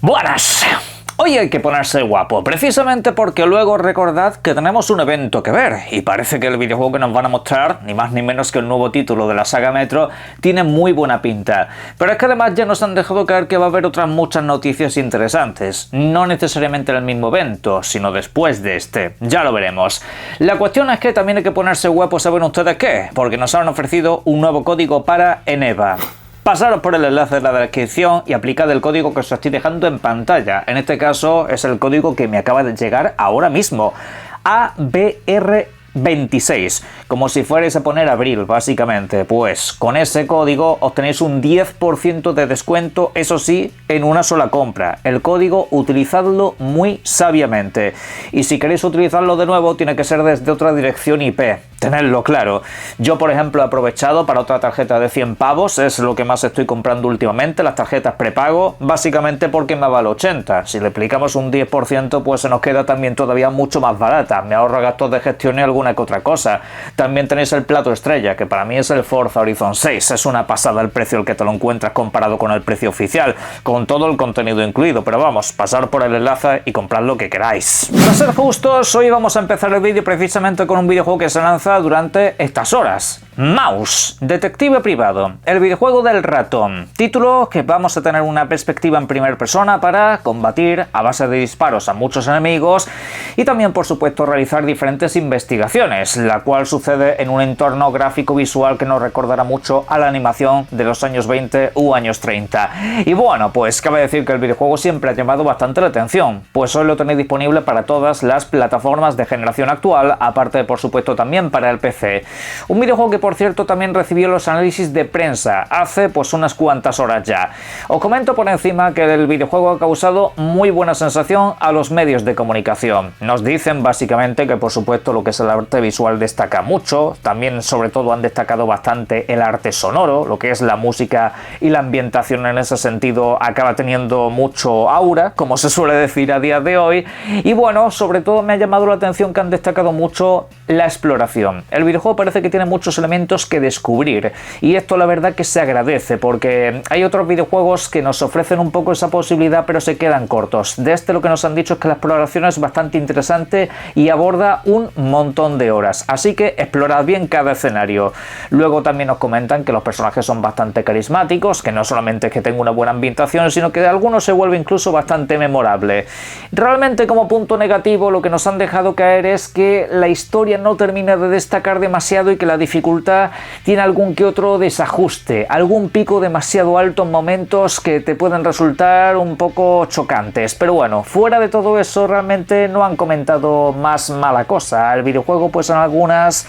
Buenas. Hoy hay que ponerse guapo, precisamente porque luego recordad que tenemos un evento que ver, y parece que el videojuego que nos van a mostrar, ni más ni menos que el nuevo título de la saga Metro, tiene muy buena pinta. Pero es que además ya nos han dejado caer que va a haber otras muchas noticias interesantes, no necesariamente en el mismo evento, sino después de este, ya lo veremos. La cuestión es que también hay que ponerse guapo, ¿saben ustedes qué? Porque nos han ofrecido un nuevo código para Eneba. Pasaros por el enlace de la descripción y aplicad el código que os estoy dejando en pantalla. En este caso es el código que me acaba de llegar ahora mismo. ABR26, como si fuerais a poner abril, básicamente. Pues con ese código obtenéis un 10% de descuento, eso sí, en una sola compra. El código utilizadlo muy sabiamente. Y si queréis utilizarlo de nuevo, tiene que ser desde otra dirección IP. Tenedlo claro. Yo, por ejemplo, he aprovechado para otra tarjeta de 100 pavos, es lo que más estoy comprando últimamente, las tarjetas prepago, básicamente porque me vale 80. Si le aplicamos un 10%, pues se nos queda también todavía mucho más barata. Me ahorro gastos de gestión y alguna que otra cosa. También tenéis el plato estrella, que para mí es el Forza Horizon 6. Es una pasada el precio al que te lo encuentras comparado con el precio oficial, con todo el contenido incluido. Pero vamos, pasar por el enlace y comprad lo que queráis. Para ser justos, hoy vamos a empezar el vídeo precisamente con un videojuego que se lanza durante estas horas. Maus, Detective Privado, el videojuego del ratón. Título que vamos a tener una perspectiva en primera persona para combatir a base de disparos a muchos enemigos y también, por supuesto, realizar diferentes investigaciones, la cual sucede en un entorno gráfico visual que nos recordará mucho a la animación de los años 20 u años 30. Y bueno, pues cabe decir que el videojuego siempre ha llamado bastante la atención, pues hoy lo tenéis disponible para todas las plataformas de generación actual, aparte, por supuesto, también para el PC. Un videojuego que, por cierto, también recibió los análisis de prensa hace pues unas cuantas horas ya. Os comento por encima que el videojuego ha causado muy buena sensación a los medios de comunicación. Nos dicen básicamente que, por supuesto, lo que es el arte visual destaca mucho, también sobre todo han destacado bastante el arte sonoro, lo que es la música y la ambientación en ese sentido acaba teniendo mucho aura, como se suele decir a día de hoy, y bueno, sobre todo me ha llamado la atención que han destacado mucho la exploración. El videojuego parece que tiene muchos elementos que descubrir y esto la verdad que se agradece porque hay otros videojuegos que nos ofrecen un poco esa posibilidad pero se quedan cortos. De este lo que nos han dicho es que la exploración es bastante interesante y aborda un montón de horas, así que explorad bien cada escenario. Luego también nos comentan que los personajes son bastante carismáticos, que no solamente es que tenga una buena ambientación, sino que de algunos se vuelve incluso bastante memorable. Realmente, como punto negativo, lo que nos han dejado caer es que la historia no termina de destacar demasiado y que la dificultad tiene algún que otro desajuste, algún pico demasiado alto en momentos que te pueden resultar un poco chocantes. Pero bueno, fuera de todo eso realmente no han comentado más mala cosa. El videojuego pues en algunas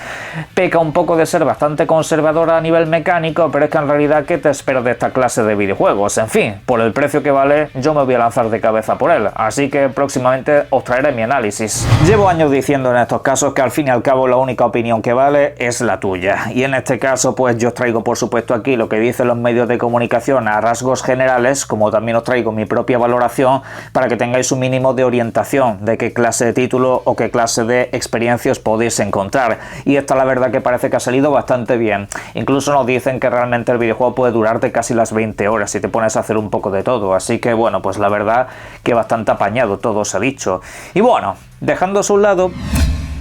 peca un poco de ser bastante conservadora a nivel mecánico, pero es que en realidad ¿qué te esperas de esta clase de videojuegos? En fin, por el precio que vale yo me voy a lanzar de cabeza por él, así que próximamente os traeré mi análisis. Llevo años diciendo en estos casos que al fin y al cabo la única opinión que vale es la tuya. Y en este caso pues yo os traigo por supuesto aquí lo que dicen los medios de comunicación a rasgos generales, como también os traigo mi propia valoración para que tengáis un mínimo de orientación de qué clase de título o qué clase de experiencia os podéis encontrar. Y esta la verdad que parece que ha salido bastante bien. Incluso nos dicen que realmente el videojuego puede durarte casi las 20 horas si te pones a hacer un poco de todo. Así que bueno, pues la verdad que bastante apañado todo se ha dicho. Y bueno, dejando eso a un lado,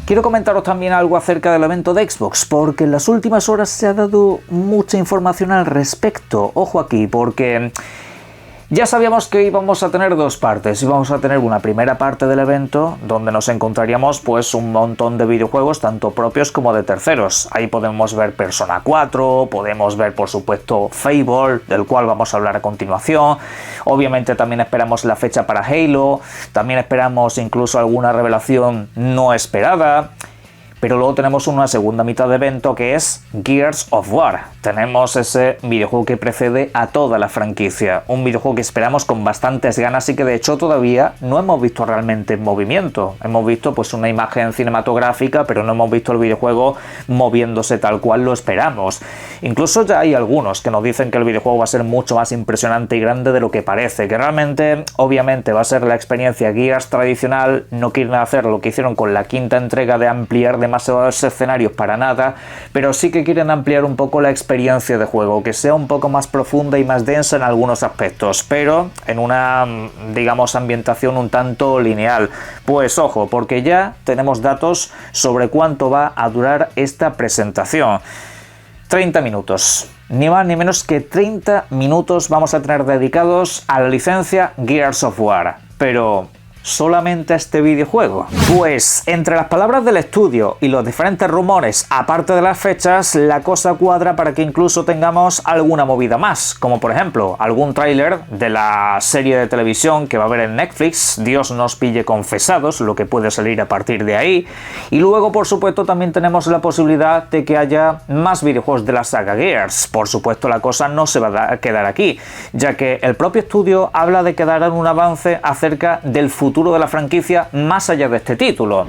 quiero comentaros también algo acerca del evento de Xbox, porque en las últimas horas se ha dado mucha información al respecto. Ojo aquí, porque ya sabíamos que íbamos a tener dos partes. Íbamos a tener una primera parte del evento donde nos encontraríamos pues un montón de videojuegos, tanto propios como de terceros. Ahí podemos ver Persona 4, podemos ver por supuesto Fable, del cual vamos a hablar a continuación. Obviamente también esperamos la fecha para Halo, también esperamos incluso alguna revelación no esperada. Pero luego tenemos una segunda mitad de evento que es Gears of War. Tenemos ese videojuego que precede a toda la franquicia. Un videojuego que esperamos con bastantes ganas y que de hecho todavía no hemos visto realmente en movimiento. Hemos visto pues una imagen cinematográfica, pero no hemos visto el videojuego moviéndose tal cual lo esperamos. Incluso ya hay algunos que nos dicen que el videojuego va a ser mucho más impresionante y grande de lo que parece. Que realmente, obviamente, va a ser la experiencia Gears tradicional. No quieren hacer lo que hicieron con la quinta entrega de ampliar demasiados escenarios para nada, pero sí que quieren ampliar un poco la experiencia de juego, que sea un poco más profunda y más densa en algunos aspectos, pero en una, digamos, ambientación un tanto lineal. Pues ojo, porque ya tenemos datos sobre cuánto va a durar esta presentación. 30 minutos. Ni más ni menos que 30 minutos vamos a tener dedicados a la licencia Gears of War. Pero ¿solamente a este videojuego? Pues entre las palabras del estudio y los diferentes rumores, aparte de las fechas, la cosa cuadra para que incluso tengamos alguna movida más, como por ejemplo algún tráiler de la serie de televisión que va a haber en Netflix, Dios nos pille confesados, lo que puede salir a partir de ahí, y luego por supuesto también tenemos la posibilidad de que haya más videojuegos de la saga Gears. Por supuesto la cosa no se va a quedar aquí, ya que el propio estudio habla de que darán un avance acerca del futuro de la franquicia más allá de este título.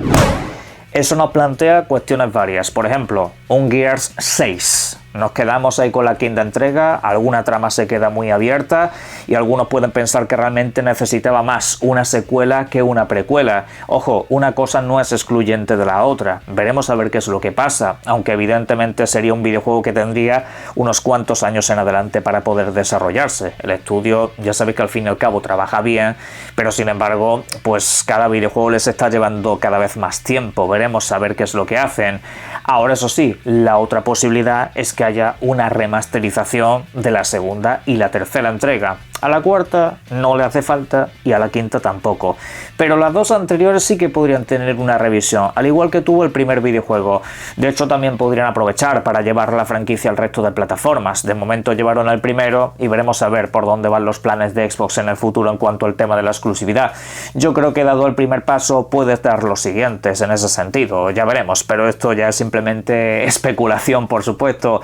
Eso nos plantea cuestiones varias, por ejemplo, un Gears 6. Nos quedamos ahí con la quinta entrega, alguna trama se queda muy abierta y algunos pueden pensar que realmente necesitaba más una secuela que una precuela. Ojo, una cosa no es excluyente de la otra. Veremos a ver qué es lo que pasa, aunque evidentemente sería un videojuego que tendría unos cuantos años en adelante para poder desarrollarse. El estudio, ya sabéis que al fin y al cabo trabaja bien, pero sin embargo, pues cada videojuego les está llevando cada vez más tiempo. Veremos a ver qué es lo que hacen. Ahora, eso sí, la otra posibilidad es que haya una remasterización de la segunda y la tercera entrega. A la cuarta no le hace falta y a la quinta tampoco. Pero las dos anteriores sí que podrían tener una revisión, al igual que tuvo el primer videojuego. De hecho, también podrían aprovechar para llevar la franquicia al resto de plataformas. De momento llevaron el primero y veremos a ver por dónde van los planes de Xbox en el futuro en cuanto al tema de la exclusividad. Yo creo que dado el primer paso puedes dar los siguientes en ese sentido, ya veremos, pero esto ya es simplemente especulación, por supuesto.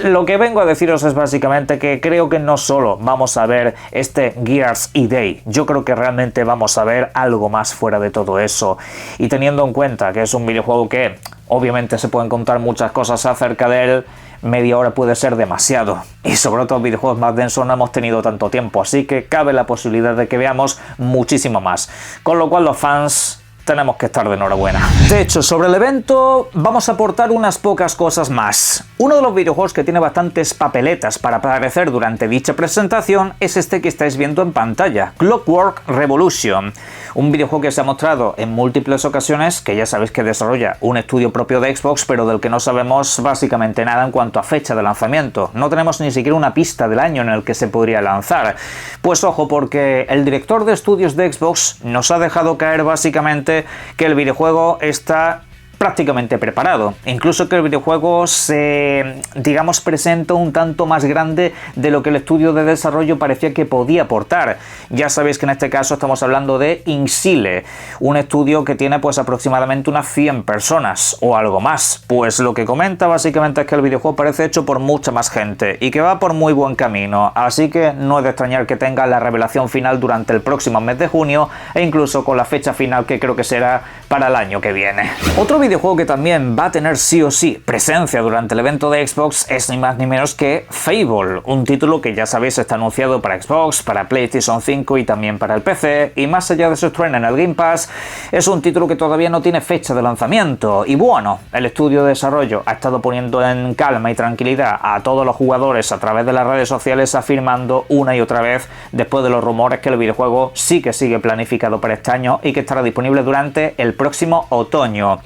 Lo que vengo a deciros es básicamente que creo que no solo vamos a ver este Gears EA, yo creo que realmente vamos a ver algo más fuera de todo eso, y teniendo en cuenta que es un videojuego que obviamente se pueden contar muchas cosas acerca de él, media hora puede ser demasiado, y sobre otros videojuegos más densos no hemos tenido tanto tiempo, así que cabe la posibilidad de que veamos muchísimo más, con lo cual los fans tenemos que estar de enhorabuena. De hecho, sobre el evento vamos a aportar unas pocas cosas más. Uno de los videojuegos que tiene bastantes papeletas para aparecer durante dicha presentación es este que estáis viendo en pantalla, Clockwork Revolution. Un videojuego que se ha mostrado en múltiples ocasiones, que ya sabéis que desarrolla un estudio propio de Xbox, pero del que no sabemos básicamente nada en cuanto a fecha de lanzamiento. No tenemos ni siquiera una pista del año en el que se podría lanzar. Pues ojo, porque el director de estudios de Xbox nos ha dejado caer básicamente que el videojuego está prácticamente preparado, incluso que el videojuego se, digamos, presenta un tanto más grande de lo que el estudio de desarrollo parecía que podía aportar. Ya sabéis que en este caso estamos hablando de Inxile, un estudio que tiene pues aproximadamente unas 100 personas o algo más. Pues lo que comenta básicamente es que el videojuego parece hecho por mucha más gente y que va por muy buen camino, así que no es de extrañar que tenga la revelación final durante el próximo mes de junio e incluso con la fecha final que creo que será para el año que viene. Otro videojuego que también va a tener sí o sí presencia durante el evento de Xbox es ni más ni menos que Fable, un título que ya sabéis está anunciado para Xbox, para PlayStation 5 y también para el PC, y más allá de su estreno en el Game Pass, es un título que todavía no tiene fecha de lanzamiento, y bueno, el estudio de desarrollo ha estado poniendo en calma y tranquilidad a todos los jugadores a través de las redes sociales, afirmando una y otra vez, después de los rumores, que el videojuego sí que sigue planificado para este año y que estará disponible durante el próximo otoño.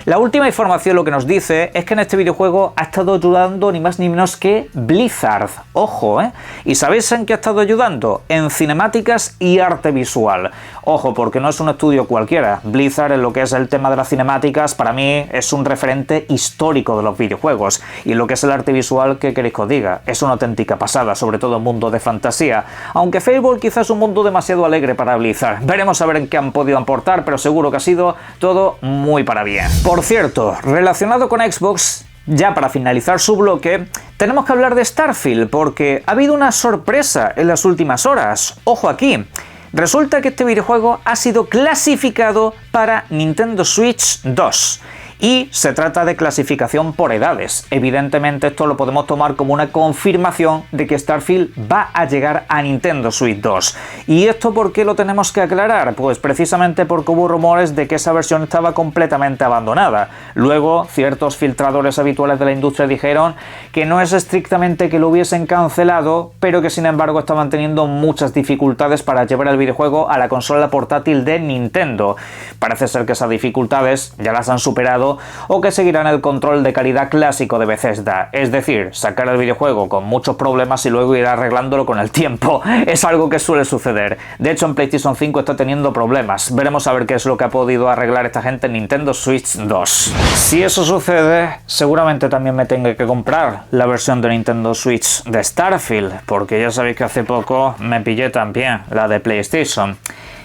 La última información lo que nos dice es que en este videojuego ha estado ayudando ni más ni menos que Blizzard. Ojo, ¿eh? ¿Y sabéis en qué ha estado ayudando? En cinemáticas y arte visual. Ojo, porque no es un estudio cualquiera. Blizzard, en lo que es el tema de las cinemáticas, para mí es un referente histórico de los videojuegos. Y en lo que es el arte visual, ¿qué queréis que os diga? Es una auténtica pasada, sobre todo en mundo de fantasía. Aunque Fable quizás es un mundo demasiado alegre para Blizzard. Veremos a ver en qué han podido aportar, pero seguro que ha sido todo muy para bien. Por cierto, relacionado con Xbox, ya para finalizar su bloque, tenemos que hablar de Starfield, porque ha habido una sorpresa en las últimas horas. Ojo aquí. Resulta que este videojuego ha sido clasificado para Nintendo Switch 2. Y se trata de clasificación por edades. Evidentemente esto lo podemos tomar como una confirmación de que Starfield va a llegar a Nintendo Switch 2. ¿Y esto por qué lo tenemos que aclarar? Pues precisamente porque hubo rumores de que esa versión estaba completamente abandonada. Luego, ciertos filtradores habituales de la industria dijeron que no es estrictamente que lo hubiesen cancelado, pero que sin embargo estaban teniendo muchas dificultades para llevar el videojuego a la consola portátil de Nintendo. Parece ser que esas dificultades ya las han superado o que seguirán el control de calidad clásico de Bethesda, es decir, sacar el videojuego con muchos problemas y luego ir arreglándolo con el tiempo. Es algo que suele suceder. De hecho, en PlayStation 5 está teniendo problemas. Veremos a ver qué es lo que ha podido arreglar esta gente en Nintendo Switch 2. Si eso sucede, seguramente también me tenga que comprar la versión de Nintendo Switch de Starfield, porque ya sabéis que hace poco me pillé también la de PlayStation.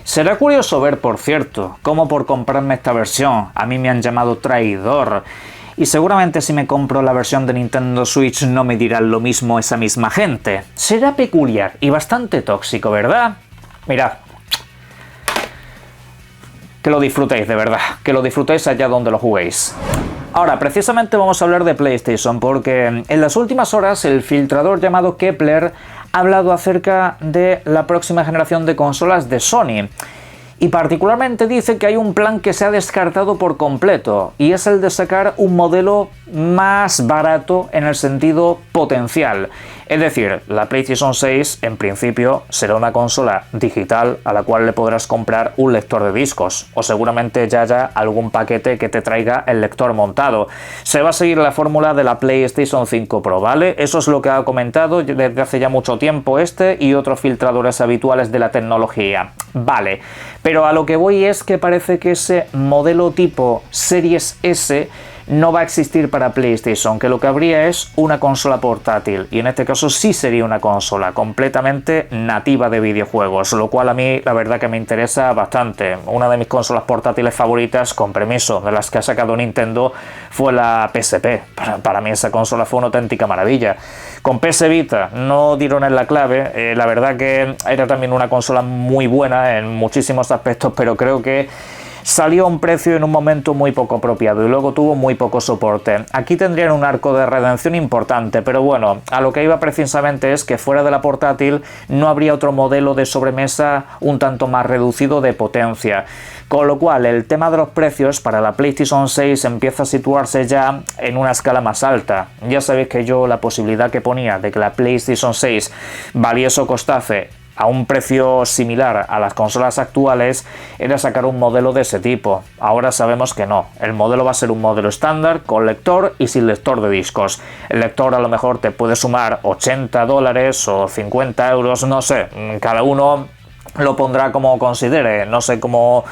Será curioso ver, por cierto, cómo por comprarme esta versión a mí me han llamado traidor. Y seguramente si me compro la versión de Nintendo Switch no me dirán lo mismo esa misma gente. Será peculiar y bastante tóxico, ¿verdad? Mirad. Que lo disfrutéis, de verdad. Que lo disfrutéis allá donde lo juguéis. Ahora, precisamente vamos a hablar de PlayStation, porque en las últimas horas el filtrador llamado Kepler ha hablado acerca de la próxima generación de consolas de Sony. Y particularmente dice que hay un plan que se ha descartado por completo, y es el de sacar un modelo más barato en el sentido potencial. Es decir, la PlayStation 6 en principio será una consola digital a la cual le podrás comprar un lector de discos, o seguramente ya haya algún paquete que te traiga el lector montado. Se va a seguir la fórmula de la PlayStation 5 Pro, ¿vale? Eso es lo que ha comentado desde hace ya mucho tiempo este y otros filtradores habituales de la tecnología. Vale, pero a lo que voy es que parece que ese modelo tipo Series S no va a existir para PlayStation, que lo que habría es una consola portátil, y en este caso sí sería una consola completamente nativa de videojuegos, lo cual a mí la verdad que me interesa bastante. Una de mis consolas portátiles favoritas, con permiso, de las que ha sacado Nintendo fue la PSP. Para mí esa consola fue una auténtica maravilla. Con PS Vita no dieron en la clave, la verdad que era también una consola muy buena en muchísimos aspectos, pero creo que salió a un precio en un momento muy poco apropiado y luego tuvo muy poco soporte. Aquí tendrían un arco de redención importante, pero bueno, a lo que iba precisamente es que fuera de la portátil no habría otro modelo de sobremesa un tanto más reducido de potencia. Con lo cual el tema de los precios para la PlayStation 6 empieza a situarse ya en una escala más alta. Ya sabéis que yo la posibilidad que ponía de que la PlayStation 6 valiese o costase a un precio similar a las consolas actuales era sacar un modelo de ese tipo. Ahora sabemos que no, el modelo va a ser un modelo estándar con lector y sin lector de discos. El lector a lo mejor te puede sumar $80 o 50 euros, no sé, cada uno lo pondrá como considere, no sé cómo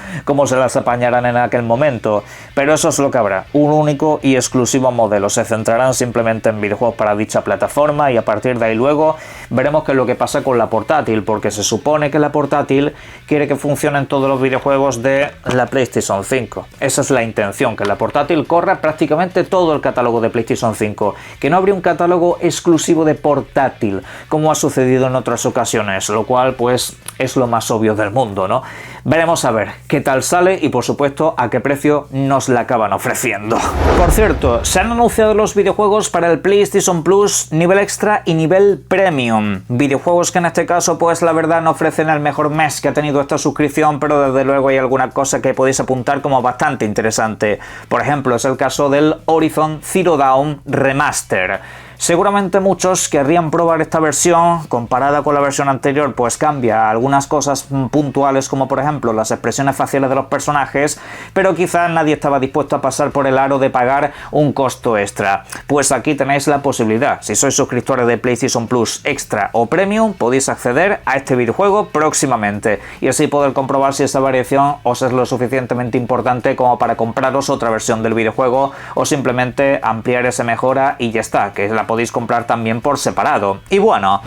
se las apañarán en aquel momento, pero eso es lo que habrá, un único y exclusivo modelo. Se centrarán simplemente en videojuegos para dicha plataforma y a partir de ahí luego veremos qué es lo que pasa con la portátil, porque se supone que la portátil quiere que funcionen todos los videojuegos de la PlayStation 5. Esa es la intención, que la portátil corra prácticamente todo el catálogo de PlayStation 5, que no habría un catálogo exclusivo de portátil, como ha sucedido en otras ocasiones, lo cual pues es lo más obvio del mundo, ¿no? Veremos a ver qué tal sale y por supuesto a qué precio nos la acaban ofreciendo. Por cierto, se han anunciado los videojuegos para el PlayStation Plus nivel extra y nivel premium. Videojuegos que en este caso pues la verdad no ofrecen el mejor mes que ha tenido esta suscripción, pero desde luego hay alguna cosa que podéis apuntar como bastante interesante. Por ejemplo, es el caso del Horizon Zero Dawn Remaster. Seguramente muchos querrían probar esta versión, comparada con la versión anterior pues cambia algunas cosas puntuales como por ejemplo las expresiones faciales de los personajes, pero quizás nadie estaba dispuesto a pasar por el aro de pagar un costo extra. Pues aquí tenéis la posibilidad, si sois suscriptores de PlayStation Plus Extra o Premium podéis acceder a este videojuego próximamente y así poder comprobar si esa variación os es lo suficientemente importante como para compraros otra versión del videojuego o simplemente ampliar esa mejora y ya está, que la podéis comprar también por separado. Y bueno,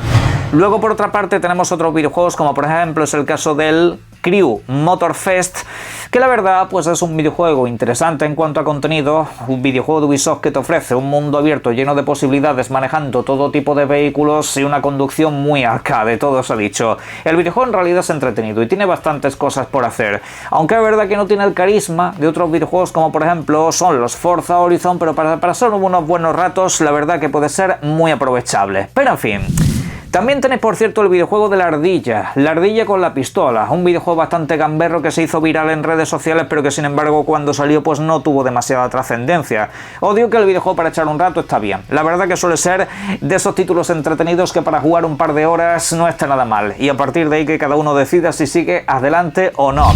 luego por otra parte tenemos otros videojuegos como por ejemplo es el caso del Crew Motorfest, que la verdad pues es un videojuego interesante en cuanto a contenido, un videojuego de Ubisoft que te ofrece un mundo abierto lleno de posibilidades manejando todo tipo de vehículos y una conducción muy arcade, todo se ha dicho. El videojuego en realidad es entretenido y tiene bastantes cosas por hacer, aunque es verdad que no tiene el carisma de otros videojuegos como por ejemplo son los Forza Horizon, pero para pasar unos buenos ratos la verdad que puede ser muy aprovechable. Pero en fin. También tenéis, por cierto, el videojuego de la ardilla con la pistola, un videojuego bastante gamberro que se hizo viral en redes sociales, pero que sin embargo cuando salió pues no tuvo demasiada trascendencia. Os digo que el videojuego para echar un rato está bien, la verdad que suele ser de esos títulos entretenidos que para jugar un par de horas no está nada mal, y a partir de ahí que cada uno decida si sigue adelante o no.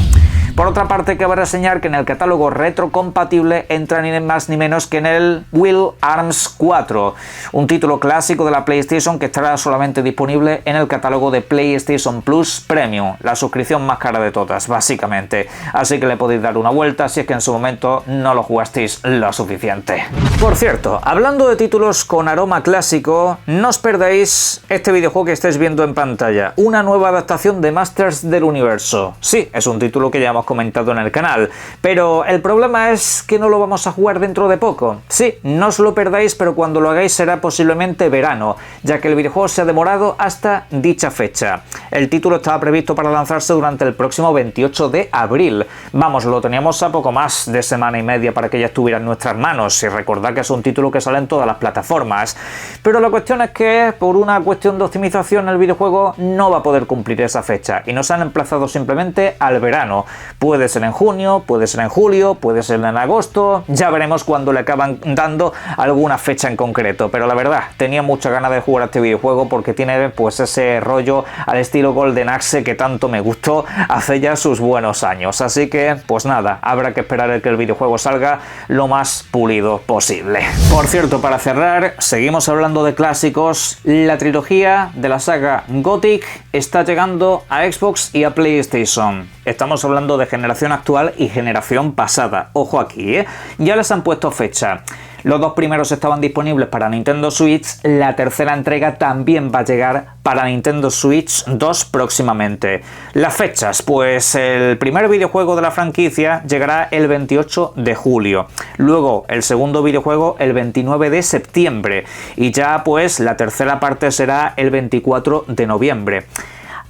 Por otra parte, cabe reseñar que en el catálogo retrocompatible entra ni más ni menos que en el Will Arms 4, un título clásico de la PlayStation que estará solamente disponible en el catálogo de PlayStation Plus Premium, la suscripción más cara de todas, básicamente. Así que le podéis dar una vuelta si es que en su momento no lo jugasteis lo suficiente. Por cierto, hablando de títulos con aroma clásico, no os perdáis este videojuego que estáis viendo en pantalla, una nueva adaptación de Masters del Universo. Sí, es un título que ya hemos comentado en el canal, pero el problema es que no lo vamos a jugar dentro de poco. Sí, no os lo perdáis, pero cuando lo hagáis será posiblemente verano, ya que el videojuego se ha demorado hasta dicha fecha. El título estaba previsto para lanzarse durante el próximo 28 de abril. Vamos, lo teníamos a poco más de semana y media para que ya estuviera en nuestras manos, y recordad que es un título que sale en todas las plataformas. Pero la cuestión es que, por una cuestión de optimización, el videojuego no va a poder cumplir esa fecha, y nos han emplazado simplemente al verano. Puede ser en junio, puede ser en julio, puede ser en agosto, ya veremos cuando le acaban dando alguna fecha en concreto, pero la verdad, tenía mucha ganas de jugar a este videojuego porque tiene pues ese rollo al estilo Golden Axe que tanto me gustó hace ya sus buenos años, así que pues nada, habrá que esperar a que el videojuego salga lo más pulido posible. Por cierto, para cerrar, seguimos hablando de clásicos, la trilogía de la saga Gothic está llegando a Xbox y a PlayStation. Estamos hablando de generación actual y generación pasada. Ojo aquí, ya les han puesto fecha. Los dos primeros estaban disponibles para Nintendo Switch, la tercera entrega también va a llegar para Nintendo Switch 2 próximamente. Las fechas, pues el primer videojuego de la franquicia llegará el 28 de julio, luego el segundo videojuego el 29 de septiembre y ya pues la tercera parte será el 24 de noviembre.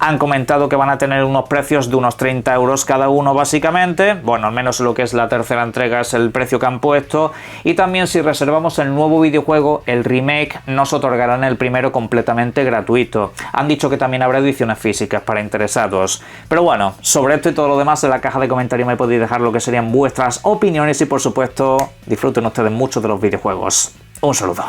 Han comentado que van a tener unos precios de unos 30 euros cada uno básicamente, bueno, al menos lo que es la tercera entrega es el precio que han puesto, y también si reservamos el nuevo videojuego, el remake, nos otorgarán el primero completamente gratuito. Han dicho que también habrá ediciones físicas para interesados. Pero bueno, sobre esto y todo lo demás en la caja de comentarios me podéis dejar lo que serían vuestras opiniones y por supuesto disfruten ustedes mucho de los videojuegos. Un saludo.